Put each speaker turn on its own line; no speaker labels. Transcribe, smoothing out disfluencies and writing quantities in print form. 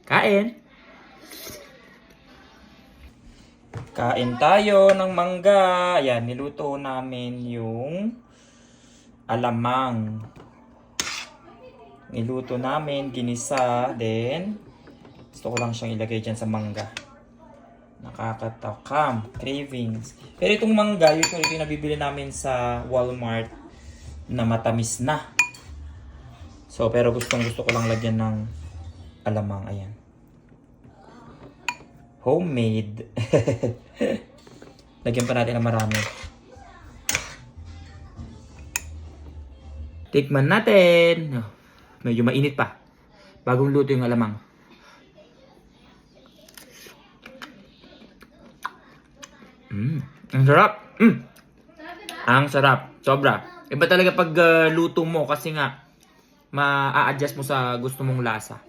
Kain! Kain tayo ng mangga. Ayan, niluto namin yung alamang. Niluto namin, ginisa, then gusto ko lang siyang ilagay dyan sa mangga. Nakakatakam, cravings. Pero itong mangga, usually ito yung nabibili namin sa Walmart na matamis na. So, pero gusto ko lang lagyan ng alamang. Ayan. Homemade. Lagyan pa natin ng marami. Tikman natin. Medyo mainit pa. Bagong luto yung alamang. Ang sarap. Ang sarap. Sobra. Iba talaga pag luto mo kasi nga ma-a-adjust mo sa gusto mong lasa.